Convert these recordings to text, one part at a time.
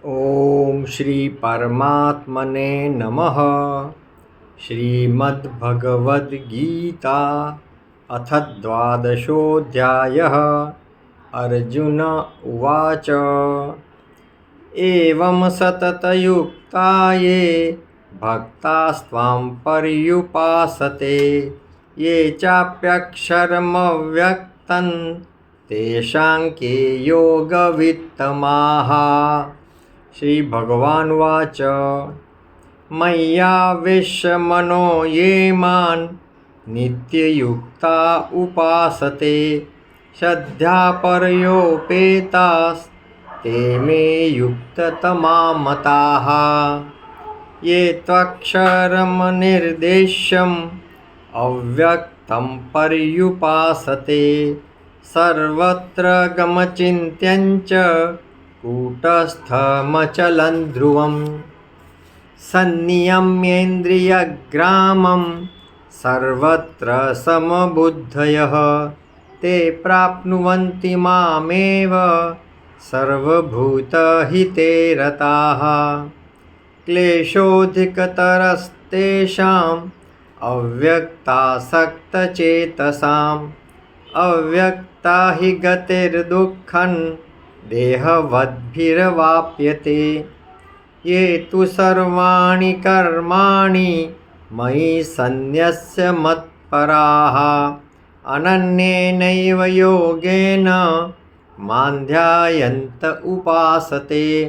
ओम श्री परमात्मने नमः। श्रीमद्भगवद्गीता अथ द्वादशोऽध्यायः। अर्जुन उवाच एवं सततयुक्ता ये भक्तास्त्वां पर्युपासते ये चाप्यक्षरमव्यक्तं तेषां के योगवित्तमाः। श्री भगवानुवाच मय्यावेश्य मनो ये मां नित्ययुक्ता उपासते श्रद्धापर्योपेतास्ते मे युक्ततमा मताः। ये त्वक्षरमनिर्देश्यम् अव्यक्तं पर्युपासते सर्वत्र गमचिन्त्यं च कूटस्थमचलं ध्रुवम् संनियम्येन्द्रियग्रामं सर्वत्र समबुद्धयः ते प्राप्नुवन्ति मामेव सर्वभूतहिते रताः। क्लेशोऽधिकतरस्तेषाम् अव्यक्तासक्तचेतसाम् अव्यक्ता हि गतिर्दुःखं देहवद्भिर्वाप्यते। ये तु सर्वाणि कर्माणि मयि सन्न्यस्य मत्पराः अनन्येनैव योगेन मां ध्यायन्त उपासते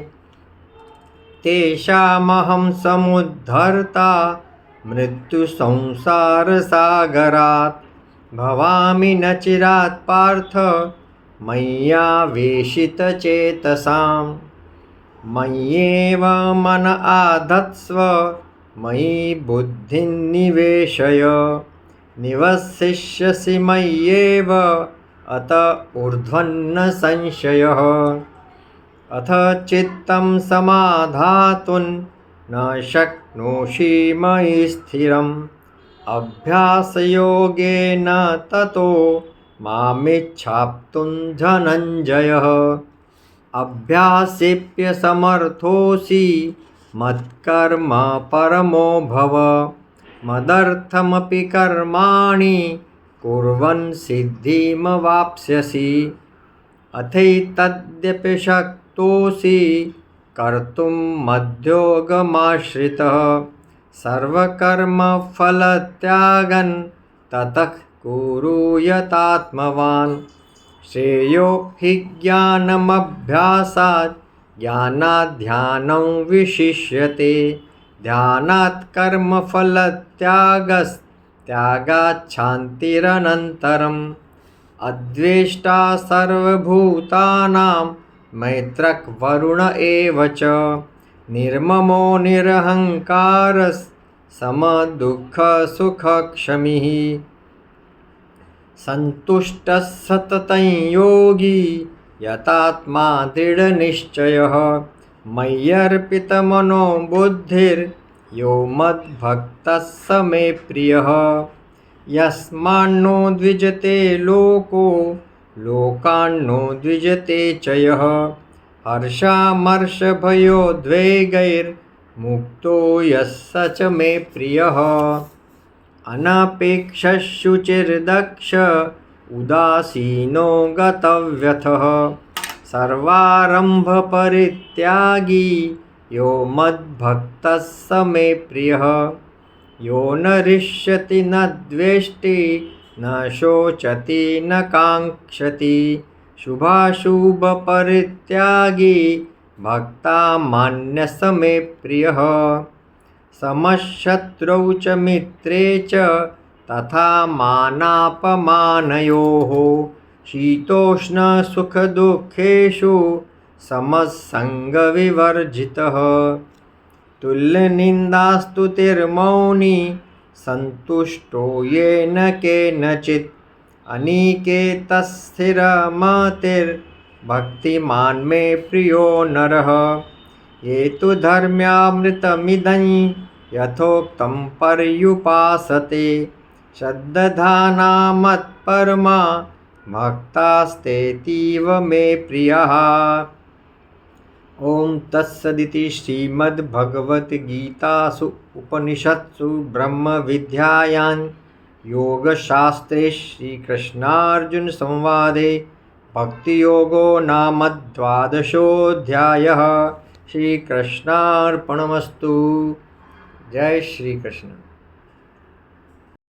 तेषामहं समुद्धर्ता मृत्युसंसारसागरात् भवामि न चिरात् पार्थ मय्यावेशितचेतसाम्। मय्येव मन आधत्स्व मयि बुद्धिं निवेशय निवसिष्यसि मय्येव अत ऊर्ध्वन्न संशयः। अथ चित्तं समाधातुं न शक्नोषि मयि स्थिरम् अभ्यासयोगेन ततो मामिच्छाप्तुं धनञ्जयः। अभ्यासेऽप्यसमर्थोऽसि मत्कर्म परमो भव मदर्थमपि कर्माणि कुर्वन् सिद्धिमवाप्स्यसि। अथैतद्यपि शक्तोऽसि कर्तुं मद्योगमाश्रितः सर्वकर्मफलत्यागं ततः कुरु यतात्मवान्। श्रेयो हि ज्ञानमभ्यासात् ज्ञानात् ध्यानं विशिष्यते ध्यानात् कर्मफलत्यागस्त्यागात् शान्तिरनन्तरम्। अद्वेष्टा सर्वभूतानां मैत्रः वरुण एव च निर्ममो निरहङ्कारः समदुःखसुखक्षमिः सन्तुष्टः सततं योगी यतात्मा दृढनिश्चयः। मय्यर्पितमनो बुद्धिर्यो मद्भक्तः स मे प्रियः। यस्मान्नो द्विजते लोको लोकान्नो द्विजते च यः हर्षामर्षभयोद्वेगैर्मुक्तो यः स च मे प्रियः। अनपेक्षः शुचिर्दक्ष उदासीनो गतव्यथः सर्वारम्भपरित्यागी यो मद्भक्तः स मे प्रियः। यो न हृष्यति न द्वेष्टि न शोचति न काङ्क्षति शुभाशुभपरित्यागी भक्तामान्यः स मे प्रियः। समशत्रौ च मित्रे च तथा मानापमानयोः शीतोष्णसुखदुःखेषु समसङ्गविवर्जितः। तुल्यनिन्दास्तुतिर्मौनी सन्तुष्टो येन केनचित् अनिकेतः स्थिरमतिर्भक्तिमान् मे प्रियो नरः। ये तु धर्म्यामृतमिदं यथोक्तं पर्युपासते श्रद्धाना मत्परमा भक्तास्तेतीव मे प्रियाः। ओम तत्सदिति श्रीमद्भगवद्गीतासु उपनिषत्सु ब्रह्मविद्यायां योगशास्त्रे श्रीकृष्णार्जुनसंवादे भक्तियोगो नाम द्वादशोऽध्यायः। श्रीकृष्णार्पणमस्तु। जय श्री कृष्ण।